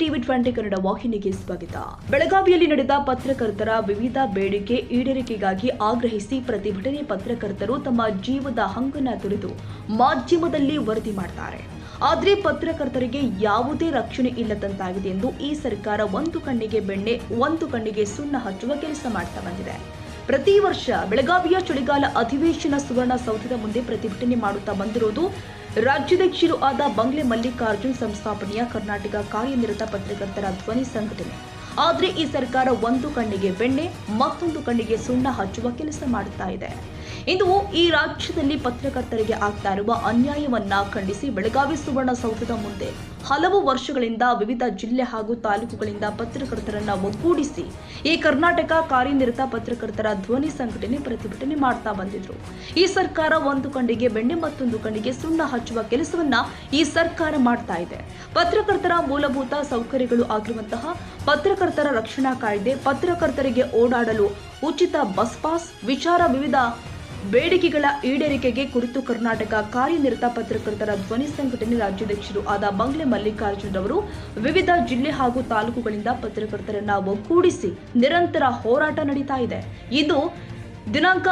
TV 20 Kannada ವಾಹಿನಿಗೆ ಸ್ವಾಗತ. ಬೆಳಗಾವಿಯಲ್ಲಿ ನಡೆದ ಪತ್ರಕರ್ತರ ವಿವಿಧ ಬೇಡಿಕೆ ಈಡೇರಿಕೆಗಾಗಿ ಆಗ್ರಹಿಸಿ ಪ್ರತಿಭಟನೆ ಪತ್ರಕರ್ತರು ತಮ್ಮ ಜೀವದ ಹಂಗನ್ನ ತೊರೆದು ಮಾಧ್ಯಮದಲ್ಲಿ ವರದಿ ಮಾಡ್ತಾರೆ. ಆದರೆ ಪತ್ರಕರ್ತರಿಗೆ ಯಾವುದೇ ರಕ್ಷಣೆ ಇಲ್ಲದಂತಾಗಿದೆ ಎಂದು ಈ ಸರ್ಕಾರ ಒಂದು ಕಣ್ಣಿಗೆ ಬೆಣ್ಣೆ ಒಂದು ಕಣ್ಣಿಗೆ ಸುಣ್ಣ ಹಚ್ಚುವ ಕೆಲಸ ಮಾಡ್ತಾ ಬಂದಿದೆ. ಪ್ರತಿ ವರ್ಷ ಬೆಳಗಾವಿಯ ಚಳಿಗಾಲ ಅಧಿವೇಶನ ಸುವರ್ಣಸೌಧದ ಮುಂದೆ ಪ್ರತಿಭಟನೆ ಮಾಡುತ್ತಾ ಬಂದಿರುವುದು ರಾಜ್ಯಾಧ್ಯಕ್ಷರು ಆದ ಬಂಗ್ಲೆ ಮಲ್ಲಿಕಾರ್ಜುನ್ ಸಂಸ್ಥಾಪನೆಯ ಕರ್ನಾಟಕ ಕಾರ್ಯನಿರತ ಪತ್ರಕರ್ತರ ಧ್ವನಿ ಸಂಘಟನೆ. ಆದರೆ ಈ ಸರ್ಕಾರ ಒಂದು ಕಣ್ಣಿಗೆ ಬೆಣ್ಣೆ ಮತ್ತೊಂದು ಕಣ್ಣಿಗೆ ಸುಣ್ಣ ಹಚ್ಚುವ ಕೆಲಸ ಮಾಡುತ್ತಾ ಇದೆ. ಇಂದು ಈ ರಾಜ್ಯದಲ್ಲಿ ಪತ್ರಕರ್ತರಿಗೆ ಆಗ್ತಾ ಇರುವ ಅನ್ಯಾಯವನ್ನ ಖಂಡಿಸಿ ಬೆಳಗಾವಿ ಸುವರ್ಣಸೌಧದ ಮುಂದೆ ಹಲವು ವರ್ಷಗಳಿಂದ ವಿವಿಧ ಜಿಲ್ಲೆ ಹಾಗೂ ತಾಲೂಕುಗಳಿಂದ ಪತ್ರಕರ್ತರನ್ನ ಒಗ್ಗೂಡಿಸಿ ಈ ಕರ್ನಾಟಕ ಕಾರ್ಯನಿರತ ಪತ್ರಕರ್ತರ ಧ್ವನಿ ಸಂಘಟನೆ ಪ್ರತಿಭಟನೆ ಮಾಡ್ತಾ ಬಂದಿದ್ರು. ಈ ಸರ್ಕಾರ ಒಂದು ಕಣ್ಣಿಗೆ ಬೆಣ್ಣೆ ಮತ್ತೊಂದು ಕಣ್ಣಿಗೆ ಸುಣ್ಣ ಹಚ್ಚುವ ಕೆಲಸವನ್ನ ಈ ಸರ್ಕಾರ ಮಾಡ್ತಾ ಇದೆ. ಪತ್ರಕರ್ತರ ಮೂಲಭೂತ ಸೌಕರ್ಯಗಳು ಆಗಿರುವಂತಹ ಪತ್ರಕರ್ತರ ರಕ್ಷಣಾ ಕಾಯ್ದೆ, ಪತ್ರಕರ್ತರಿಗೆ ಓಡಾಡಲು ಉಚಿತ ಬಸ್ ಪಾಸ್ ವಿಚಾರ ವಿವಿಧ ಬೇಡಿಕೆಗಳ ಈಡೇರಿಕೆಗೆ ಕುರಿತು ಕರ್ನಾಟಕ ಕಾರ್ಯನಿರತ ಪತ್ರಕರ್ತರ ಧ್ವನಿ ಸಂಘಟನೆ ರಾಜ್ಯಾಧ್ಯಕ್ಷರು ಆದ ಬಂಗ್ಲೆ ಮಲ್ಲಿಕಾರ್ಜುನ್ ಅವರು ವಿವಿಧ ಜಿಲ್ಲೆ ಹಾಗೂ ತಾಲೂಕುಗಳಿಂದ ಪತ್ರಕರ್ತರನ್ನ ಒಗ್ಗೂಡಿಸಿ ನಿರಂತರ ಹೋರಾಟ ನಡೀತಾ ಇದೆ. ಇದು ದಿನಾಂಕ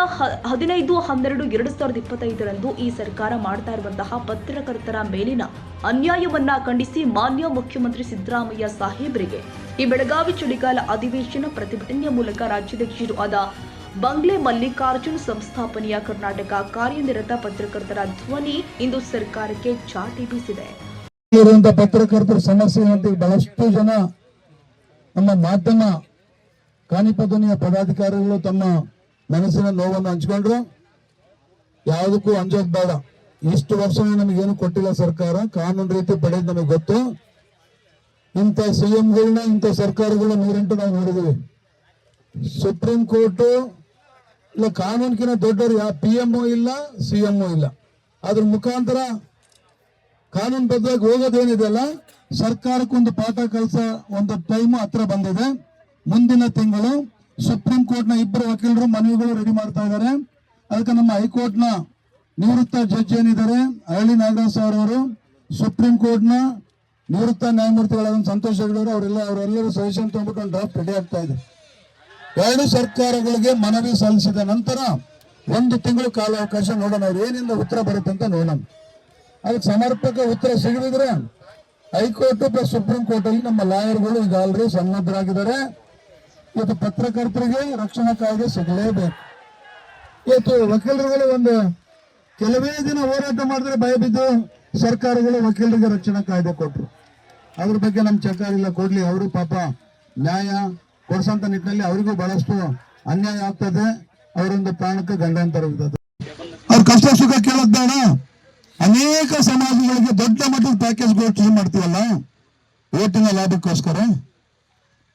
15/12/2025 ಈ ಸರ್ಕಾರ ಮಾಡ್ತಾ ಇರುವಂತಹ ಪತ್ರಕರ್ತರ ಮೇಲಿನ ಅನ್ಯಾಯವನ್ನ ಖಂಡಿಸಿ ಮಾನ್ಯ ಮುಖ್ಯಮಂತ್ರಿ ಸಿದ್ದರಾಮಯ್ಯ ಸಾಹೇಬರಿಗೆ ಈ ಬೆಳಗಾವಿ ಚಳಿಗಾಲ ಅಧಿವೇಶನ ಪ್ರತಿಭಟನೆಯ ಮೂಲಕ ರಾಜ್ಯಾಧ್ಯಕ್ಷರು ಆದ ಬಂಗ್ಲೆ ಮಲ್ಲಿಕಾರ್ಜುನ್ ಸಂಸ್ಥಾಪನೆಯ ಕರ್ನಾಟಕ ಕಾರ್ಯನಿರತ ಪತ್ರಕರ್ತರ ಧ್ವನಿ ಇಂದು ಸರ್ಕಾರಕ್ಕೆ ಚಾಟಿ ಬೀಸಿದೆ. ಪತ್ರಕರ್ತರ ಸಮಸ್ಯೆ ಅಂತ ಬಹಳಷ್ಟು ಜನ ನಮ್ಮ ಮಾಧ್ಯಮ ಕಾಣಿಪಧ್ವನಿಯ ಪದಾಧಿಕಾರಿಗಳು ತಮ್ಮ ಮನಸ್ಸಿನ ನೋವನ್ನು ಹಂಚಿಕೊಂಡ್ರು. ಯಾವುದಕ್ಕೂ ಅಂಜೋದ್ ಬೇಡ. ಇಷ್ಟು ವರ್ಷ ನಮಗೇನು ಕೊಟ್ಟಿಲ್ಲ ಸರ್ಕಾರ, ಕಾನೂನು ರೀತಿ ಪಡೆಯೋದು ನಮಗೆ ಗೊತ್ತು. ಇಂಥ ಸಿಎಂಗಳನ್ನ ಇಂಥ ಸರ್ಕಾರಗಳನ್ನ ನೂರೆಂಟು ನಾವು ನೋಡಿದೀವಿ. ಸುಪ್ರೀಂ ಕೋರ್ಟ್ ಇಲ್ಲ, ಕಾನೂನಿನ ದೊಡ್ಡವರು ಯಾವ PMO ಇಲ್ಲ, CMO ಇಲ್ಲ. ಅದ್ರ ಮುಖಾಂತರ ಕಾನೂನು ಬದ್ಧವಾಗಿ ಹೋಗೋದೇನಿದೆಯಲ್ಲ, ಸರ್ಕಾರಕ್ಕೊಂದು ಪಾಠ ಕಲಿಸ ಒಂದು ಟೈಮ್ ಹತ್ರ ಬಂದಿದೆ. ಮುಂದಿನ ತಿಂಗಳು ಸುಪ್ರೀಂ ಕೋರ್ಟ್ನ 2 ವಕೀಲರು ಮನವಿಗಳು ರೆಡಿ ಮಾಡ್ತಾ ಇದ್ದಾರೆ. ಅದಕ್ಕೆ ನಮ್ಮ ಹೈಕೋರ್ಟ್ನ ನಿವೃತ್ತ ಜಡ್ಜ್ ಏನಿದ್ದಾರೆ ಅರಳಿ ನಾಗರಾಜ್ ಅವರು, ಸುಪ್ರೀಂ ಕೋರ್ಟ್ನ ನಿವೃತ್ತ ನ್ಯಾಯಮೂರ್ತಿಗಳಾದ ಸಂತೋಷ್ ಹೆಗ್ಡೆ ಅವರೆಲ್ಲರೂ ಸಜೆಷನ್ ತಗೊಂಡ್ಬಿಟ್ಟು ಒಂದು ಡ್ರಾಫ್ಟ್ ರೆಡಿ ಆಗ್ತಾ ಇದೆ. 2 ಸರ್ಕಾರಗಳಿಗೆ ಮನವಿ ಸಲ್ಲಿಸಿದ ನಂತರ 1 ತಿಂಗಳು ಕಾಲಾವಕಾಶ ನೋಡೋಣ, ಅವ್ರು ಏನಿಂದ ಉತ್ತರ ಬರುತ್ತೆ ಅಂತ ನೋಡೋಣ. ಅದಕ್ಕೆ ಸಮರ್ಪಕ ಉತ್ತರ ಸಿಗದಿದ್ರೆ ಹೈಕೋರ್ಟ್ ಪ್ಲಸ್ ಸುಪ್ರೀಂ ಕೋರ್ಟ್ ಅಲ್ಲಿ ನಮ್ಮ ಲಾಯರ್ಗಳು ಈಗ ಆಲ್ರೆಡಿ ಸನ್ನದ್ಧರಾಗಿದ್ದಾರೆ. ಇವತ್ತು ಪತ್ರಕರ್ತರಿಗೆ ರಕ್ಷಣಾ ಕಾಯ್ದೆ ಸಿಗಲೇಬೇಕು. ಇವತ್ತು ವಕೀಲರುಗಳು ಒಂದು ಕೆಲವೇ ದಿನ ಹೋರಾಟ ಮಾಡಿದ್ರೆ ಭಯ ಬಿದ್ದು ಸರ್ಕಾರಗಳು ವಕೀಲರಿಗೆ ರಕ್ಷಣಾ ಕಾಯ್ದೆ ಕೊಟ್ಟರು. ಅದ್ರ ಬಗ್ಗೆ ನಮ್ ಚಕಾರ ಕೊಡ್ಲಿ, ಅವರು ಪಾಪ ನ್ಯಾಯ ಕೊಡ್ಸಂತ ನಿಟ್ಟಿನಲ್ಲಿ ಅವರಿಗೂ ಬಹಳಷ್ಟು ಅನ್ಯಾಯ ಆಗ್ತದೆ. ಅವರೊಂದು ಪ್ರಾಣಕ್ಕೆ ಗಂಡಾಂತರ ಇರ್ತದೆ. ಅವ್ರ ಕಷ್ಟ ಸುಖ ಕೇಳೋದ್ ಬೇಡ. ಅನೇಕ ಸಮಾಜಗಳಿಗೆ ದೊಡ್ಡ ಮಟ್ಟದ ಪ್ಯಾಕೇಜ್ ಘೋಷಣೆ ಮಾಡ್ತೀವಲ್ಲ ಓಟಿನ ಲಾಭಕ್ಕೋಸ್ಕರ,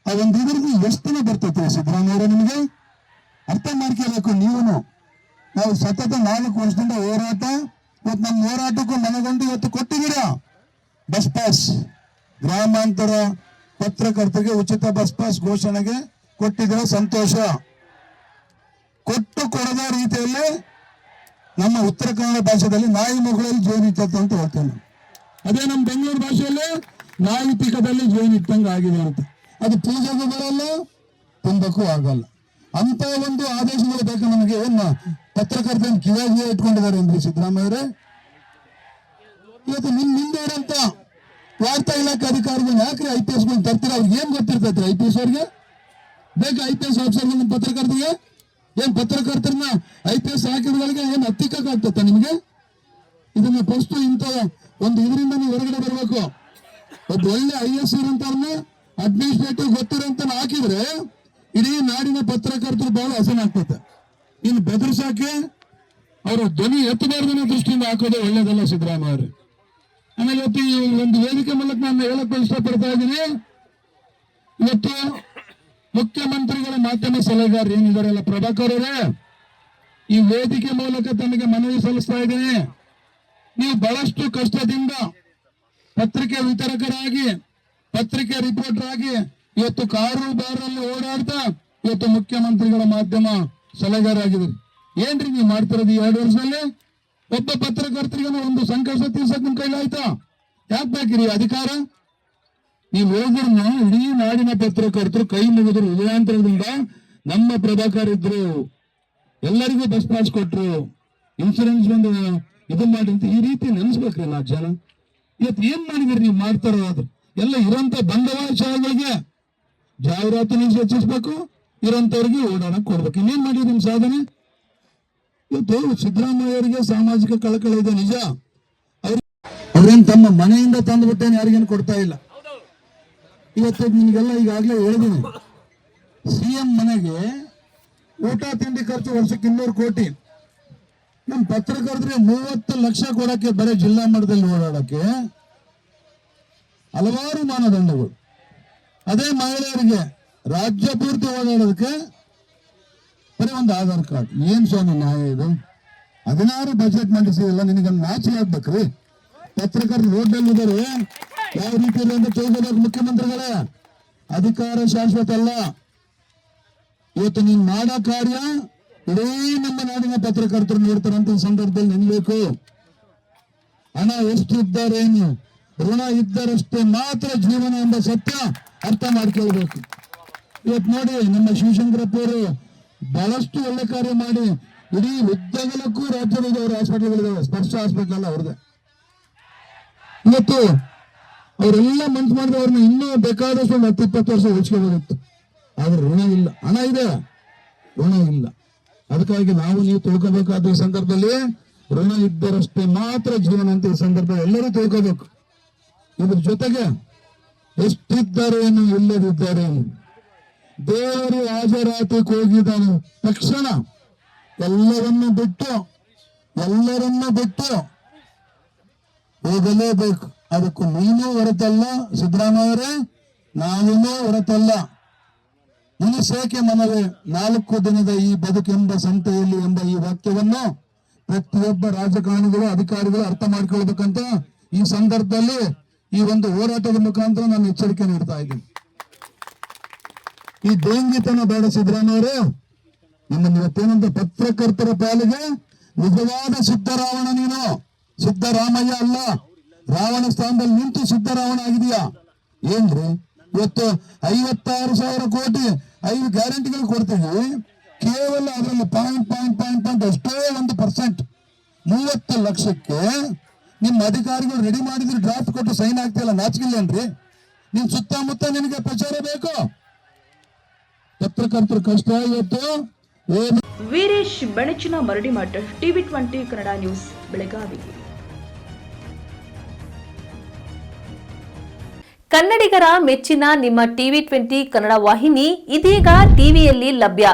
ಅದೊಂದು ಇದ್ರದ್ದು ಎಷ್ಟು ದಿನ ಬರ್ತೈತೆ ಸಿದ್ದರಾಮಯ್ಯ ನಿಮಗೆ ಅರ್ಥ ಮಾಡ್ಕೋಬೇಕು. ನೀವು ನಾವು ಸತತ 4 ವರ್ಷದಿಂದ ಹೋರಾಟ, ಇವತ್ತು ನಮ್ಮ ಹೋರಾಟಕ್ಕೂ ಮನಗಂಡು ಇವತ್ತು ಕೊಟ್ಟಿದ್ದೀರಾ ಬಸ್ ಪಾಸ್. ಗ್ರಾಮಾಂತರ ಪತ್ರಕರ್ತರಿಗೆ ಉಚಿತ ಬಸ್ ಪಾಸ್ ಘೋಷಣೆಗೆ ಕೊಟ್ಟಿದ್ರೆ ಸಂತೋಷ. ಕೊಡದ ರೀತಿಯಲ್ಲಿ ನಮ್ಮ ಉತ್ತರ ಕನ್ನಡ ಭಾಷೆಯಲ್ಲಿ ನಾಯಿ ಮಗುಳಲ್ಲಿ ಜೇನಿಟ್ಟತ್ತು ಅಂತ ಹೇಳ್ತೇವೆ. ಅದೇ ನಮ್ಮ ಬೆಂಗಳೂರು ಭಾಷೆಯಲ್ಲಿ ನಾಯಿ ಪಿಕದಲ್ಲಿ ಜೇನಿಟ್ಟಂಗೆ ಆಗಿದೆ ಅಂತ. ಅದು ಪೂಜೆಗೂ ಬರಲ್ಲ, ತುಂಬಕ್ಕೂ ಆಗಲ್ಲ. ಅಂತ ಒಂದು ಆದೇಶಗಳು ಬೇಕು ನಮಗೆ. ಏನ್ ಪತ್ರಕರ್ತರ ಕಿವಿಯಾಗಿ ಇಟ್ಕೊಂಡಿದ್ದಾರೆ ಅಂದ್ರೆ ಸಿದ್ದರಾಮಯ್ಯವರೇ, ಇವತ್ತು ನಿಮ್ಮಿಂದ ಇರಂತ ವಾರ್ತಾ ಇಲಾಖೆ ಅಧಿಕಾರಿಗಳು ಯಾಕ್ರಿ IPS ಗಳು ತರ್ತೀರ? ಅವ್ರಿಗೆ ಏನ್ ಗೊತ್ತಿರ್ತೈತ್ರಿ? IPS ಅವ್ರಿಗೆ ಬೇಕು? IPS ಆಫೀಸರ್ಗಳು ಪತ್ರಕರ್ತರಿಗೆ ಏನ್ ಪತ್ರಕರ್ತರನ್ನ IPS ಹಾಕಿದಗಳಿಗೆ ಏನ್ ಹತ್ತಿಕ್ಕಾಗ್ತತ್ತ ನಿಮಗೆ? ಇದನ್ನ ಫಸ್ಟ್ ಇಂಥ ಒಂದು ಇದರಿಂದ ನೀವು ಹೊರಗಡೆ ಬರ್ಬೇಕು. ಒಬ್ಬ ಒಳ್ಳೆ IS ಇರೋಂಥವ್ರನ್ನ ಅಡ್ಮಿನಿಸ್ಟ್ರೇಟಿವ್ ಗೊತ್ತಿರೋಂತ ಹಾಕಿದ್ರೆ ಇಡೀ ನಾಡಿನ ಪತ್ರಕರ್ತರು ಬಹಳ ಹಸನ ಆಗ್ತದೆ. ಇನ್ನು ಬೆದರ್ಸಾಕೆ ಅವರ ಧ್ವನಿ ಎತ್ತಬಾರ್ದನ್ನ ದೃಷ್ಟಿಯಿಂದ ಹಾಕೋದು ಒಳ್ಳೇದಲ್ಲ ಸಿದ್ದರಾಮಯ್ಯ ಅವರು. ಆಮೇಲೆ ಇವತ್ತು ಈ ಒಂದು ವೇದಿಕೆ ಮೂಲಕ ನಾನು ಹೇಳಕ್ಕೆ ಇಷ್ಟಪಡ್ತಾ ಇದ್ದೀನಿ, ಇವತ್ತು ಮುಖ್ಯಮಂತ್ರಿಗಳ ಮಾಧ್ಯಮ ಸಲಹೆಗಾರ ಏನಿದಾರಲ್ಲ ಪ್ರಭಾಕರ್ ಅವರೇ, ಈ ವೇದಿಕೆ ಮೂಲಕ ತಮಗೆ ಮನವಿ ಸಲ್ಲಿಸ್ತಾ ಇದ್ದೀನಿ. ನೀವು ಬಹಳಷ್ಟು ಕಷ್ಟದಿಂದ ಪತ್ರಿಕೆ ವಿತರಕರಾಗಿ, ಪತ್ರಿಕೆ ರಿಪೋರ್ಟರ್ ಆಗಿ ಇವತ್ತು ಕಾರು ಬಾರಲ್ಲಿ ಓಡಾಡ್ತಾ ಇವತ್ತು ಮುಖ್ಯಮಂತ್ರಿಗಳ ಮಾಧ್ಯಮ ಸಲಹೆಗಾರ ಆಗಿದ್ರಿ. ಏನ್ರಿ ನೀವು ಮಾಡ್ತಿರೋದು ಈ 2 ವರ್ಷದಲ್ಲಿ? ಒಬ್ಬ ಪತ್ರಕರ್ತರಿಗೆ ಒಂದು ಸಂಕಷ್ಟ ತೀರ್ಸಕ್ ನಿಮ್ ಕೈಲಿ ಆಯ್ತಾ? ಯಾಕೆ ಬೇಕಿರಿ ಅಧಿಕಾರ? ನೀವು ಹೋದ್ರೂ ಇಡೀ ನಾಡಿನ ಪತ್ರಕರ್ತರು ಕೈ ಮುಗಿದ್ರು. ವಿಜಯಾಂತರದಿಂದ ನಮ್ಮ ಪ್ರಭಾಕರ್ ಇದ್ರು, ಎಲ್ಲರಿಗೂ ಬಸ್ ಪಾಸ್ ಕೊಟ್ರು, ಇನ್ಶೂರೆನ್ಸ್ ಒಂದು ಇದು ಮಾಡಿ ಅಂತ ಈ ರೀತಿ ನೆನೆಸ್ಬೇಕ್ರಿ 4 ಜನ. ಇವತ್ತು ಏನ್ ಮಾಡಿದ್ರಿ ನೀವು ಮಾಡ್ತಾರ? ಅದು ಎಲ್ಲ ಇರೋಂತ ಬಂಡವಾಳಶಾಹಿಗಳಿಗೆ ಜಾಹೀರಾತು ನಿಲ್ಸಿ ಹೆಚ್ಚಿಸ್ಬೇಕು, ಇರೋಂಥವ್ರಿಗೆ ಓಡಾಡಕ್ ಕೊಡ್ಬೇಕು. ಇನ್ನೇನ್ ಮಾಡಿದ್ರಿ ನಿಮ್ ಸಾಧನೆ? ಇವತ್ತು ಸಿದ್ದರಾಮಯ್ಯ ಅವರಿಗೆ ಸಾಮಾಜಿಕ ಕಳಕಳಿ ಇದೆ ನಿಜ. ಅವ್ರೇನ್ ತಮ್ಮ ಮನೆಯಿಂದ ತಂದ್ಬಿಟ್ಟೇನು ಯಾರಿಗೇನು ಕೊಡ್ತಾ ಇಲ್ಲ. ಇವತ್ತು ನಿಮ್ಗೆಲ್ಲ ಈಗಾಗಲೇ ಹೇಳಿದೀನಿ, ಸಿಎಂ ಮನೆಗೆ ಊಟ ತಿಂಡಿ ಖರ್ಚು ವರ್ಷಕ್ಕೆ 200 ಕೋಟಿ. ನಮ್ಮ ಪತ್ರಕರ್ತರಿಗೆ 30 ಲಕ್ಷ ಕೊಡಕ್ಕೆ ಬರೀ ಜಿಲ್ಲಾ ಮಟ್ಟದಲ್ಲಿ ಓಡಾಡಕ್ಕೆ ಹಲವಾರು ಮಾನದಂಡಗಳು. ಅದೇ ಮಹಿಳೆಯರಿಗೆ ರಾಜ್ಯ ಪೂರ್ತಿ ಓಡಾಡೋದಕ್ಕೆ ಬರೀ ಒಂದು ಆಧಾರ್ ಕಾರ್ಡ್. ಏನ್ ಸ್ವಾಮಿ ನ್ಯಾಯ ಇದು? 16 ಬಜೆಟ್ ಮಂಡಿಸಿದಿಲ್ಲ, ನಿನಗೆ ನಾಚಿಕೆ ಆಗ್ಬೇಕ್ರಿ. ಪತ್ರಕರ್ತರು ರೋಡ್ನಲ್ಲಿ ಇದ್ದಾರೆ, ಯಾವ ರೀತಿ ಇದೆ ಅಂತ ತಿಳ್ಕೋಬೇಕು. ಮುಖ್ಯಮಂತ್ರಿಗಳೇ, ಅಧಿಕಾರ ಶಾಶ್ವತ ಅಲ್ಲ. ಇವತ್ತು ನೀನ್ ಮಾಡೋ ಕಾರ್ಯ ಇಡೀ ನಮ್ಮ ನಾಡಿನ ಪತ್ರಕರ್ತರು ನೋಡ್ತಾರಂತ ಸಂದರ್ಭದಲ್ಲಿ ನಿನ್ಬೇಕು. ಹಣ ಎಷ್ಟಿದ್ದಾರೇನು, ಋಣ ಇದ್ದರಷ್ಟೇ ಮಾತ್ರ ಜೀವನ ಎಂಬ ಸತ್ಯ ಅರ್ಥ ಮಾಡ್ಕೊಳ್ಬೇಕು. ಇವತ್ತು ನೋಡಿ, ನಮ್ಮ ಶಿವಶಂಕರಪ್ಪ ಅವರು ಬಹಳಷ್ಟು ಒಳ್ಳೆ ಕಾರ್ಯ ಮಾಡಿ ಇಡೀ ಉದ್ದಗಲಕ್ಕೂ ರಾಜ್ಯದಲ್ಲಿ ಅವರ ಹಾಸ್ಪಿಟಲ್ಗಳಿದಾವೆ, ಸ್ಪರ್ಶ ಹಾಸ್ಪಿಟಲ್ ಅಲ್ಲ ಅವ್ರದ್ದೇ. ಇವತ್ತು ಅವರೆಲ್ಲ ಮನ್ಸು ಮಾಡಿದ್ರೆ ಅವ್ರನ್ನ ಇನ್ನೂ ಬೇಕಾದಷ್ಟು ಒಂದು 10-20 ವರ್ಷ ಉಳಿಸ್ಕೋಬೋದಿತ್ತು. ಆದ್ರೆ ಋಣ ಇಲ್ಲ, ಹಣ ಇದೆ, ಋಣ ಇಲ್ಲ. ಅದಕ್ಕಾಗಿ ನಾವು ನೀವು ತಿಳ್ಕೋಬೇಕಾದ ಈ ಸಂದರ್ಭದಲ್ಲಿ ಋಣ ಇದ್ದರಷ್ಟೇ ಮಾತ್ರ ಜೀವನ ಅಂತ ಈ ಸಂದರ್ಭದಲ್ಲಿ ಎಲ್ಲರೂ ತಿಳ್ಕೋಬೇಕು. ಇದ್ರ ಜೊತೆಗೆ ಎಷ್ಟಿದ್ದಾರೇನು ಇಲ್ಲದಿದ್ದಾರೇನು, ದೇವರು ಹಾಜರಾತಿಗೆ ಹೋಗಿದ ತಕ್ಷಣ ಎಲ್ಲರನ್ನು ಬಿಟ್ಟು ಹೋಗಲೇಬೇಕು. ಅದಕ್ಕೂ ನೀನು ಹೊರತಲ್ಲ ಸಿದ್ದರಾಮಯ್ಯವರೇ, ನಾವೇನೂ ಹೊರತಲ್ಲ. ಮುನಿಸೇಕೆ ಮನವೇ 4 ದಿನದ ಈ ಬದುಕೆಂಬ ಸಂತೆಯಲ್ಲಿ ಎಂಬ ಈ ವಾಕ್ಯವನ್ನು ಪ್ರತಿಯೊಬ್ಬ ರಾಜಕಾರಣಿಗಳು ಅಧಿಕಾರಿಗಳು ಅರ್ಥ ಮಾಡ್ಕೊಳ್ಬೇಕಂತ ಈ ಸಂದರ್ಭದಲ್ಲಿ ಈ ಒಂದು ಹೋರಾಟದ ಮುಖಾಂತರ ನಾನು ಎಚ್ಚರಿಕೆ ನೀಡ್ತಾ ಇದ್ದೀನಿ. ಈ ದೇಂಗಿತನ ಬೇಡ ಸಿದ್ದರಾಮಯ್ಯರು. ನಿಮ್ಮನ್ನು ಇವತ್ತೇನಂತ ಪತ್ರಕರ್ತರ ಪಾಲಿಗೆ ನಿಜವಾದ ಸಿದ್ದರಾವಣ ನೀನು, ಸಿದ್ದರಾಮಯ್ಯ ಅಲ್ಲ. ರಾವಣ ಸ್ಥಾನದಲ್ಲಿ ನಿಂತು ಸಿದ್ದರಾವಣ ಆಗಿದೆಯಾ ಏನ್ರಿ? ಇವತ್ತು 56,000 ಕೋಟಿ 5 ಗ್ಯಾರಂಟಿಗಳು ಕೊಡ್ತೀವಿ, ಕೇವಲ ಅದರಲ್ಲಿ ಪಾಯಿಂಟ್ ಅಷ್ಟೇ 1%, 30 ಲಕ್ಷಕ್ಕೆ ನಿಮ್ಮ ಅಧಿಕಾರಿಗಳು ರೆಡಿ ಮಾಡಿದ್ರೆ ಡ್ರಾಫ್ಟ್ ಕೊಟ್ಟು ಸೈನ್ ಆಗ್ತಿಲ್ಲ. ನಾಚಿಕಿಲ್ಲೇನ್ರಿ? ನಿನ್ ಸುತ್ತಮುತ್ತ ನಿನಗೆ ಪ್ರಚಾರ ಬೇಕು. ಪತ್ರಕರ್ತರ ಕಷ್ಟ ಇವತ್ತು ಏನು? Veeresh Benachina Maradimath, TV20 Kannada news, Belagavi. ಕನ್ನಡಿಗರ ಮೆಚ್ಚಿನ ನಿಮ್ಮ TV20 ಕನ್ನಡ ವಾಹಿನಿ ಇದೀಗ ಟಿವಿಯಲ್ಲಿ ಲಭ್ಯ.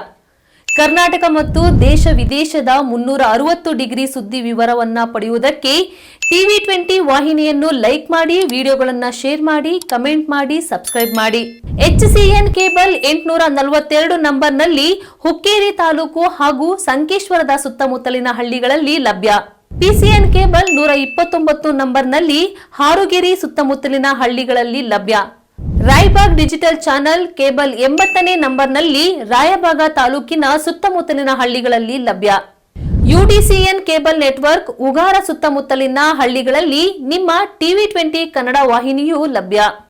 ಕರ್ನಾಟಕ ಮತ್ತು ದೇಶ ವಿದೇಶದ 360 ಡಿಗ್ರಿ ಸುದ್ದಿ ವಿವರವನ್ನ ಪಡೆಯುವುದಕ್ಕೆ TV20 ವಾಹಿನಿಯನ್ನು ಲೈಕ್ ಮಾಡಿ, ವಿಡಿಯೋಗಳನ್ನು ಶೇರ್ ಮಾಡಿ, ಕಮೆಂಟ್ ಮಾಡಿ, ಸಬ್ಸ್ಕ್ರೈಬ್ ಮಾಡಿ. HCN ಕೇಬಲ್ 842 ನಂಬರ್ನಲ್ಲಿ ಹುಕ್ಕೇರಿ ತಾಲೂಕು ಹಾಗೂ ಸಂಕೇಶ್ವರದ ಸುತ್ತಮುತ್ತಲಿನ ಹಳ್ಳಿಗಳಲ್ಲಿ ಲಭ್ಯ. PCN ಕೇಬಲ್ 129 ನಂಬರ್ನಲ್ಲಿ ಹಾರುಗೆರೆ ಸುತ್ತಮುತ್ತಲಿನ ಹಳ್ಳಿಗಳಲ್ಲಿ ಲಭ್ಯ. ರಾಯಬಾಗ್ ಡಿಜಿಟಲ್ ಚಾನೆಲ್ ಕೇಬಲ್ 80ನೇ ನಂಬರ್ನಲ್ಲಿ ರಾಯಬಾಗ ತಾಲೂಕಿನ ಸುತ್ತಮುತ್ತಲಿನ ಹಳ್ಳಿಗಳಲ್ಲಿ ಲಭ್ಯ. UDCN ಕೇಬಲ್ ನೆಟ್ವರ್ಕ್ ಉಗಾರ ಸುತ್ತಮುತ್ತಲಿನ ಹಳ್ಳಿಗಳಲ್ಲಿ ನಿಮ್ಮ TV20 ಕನ್ನಡ ವಾಹಿನಿಯೂ ಲಭ್ಯ.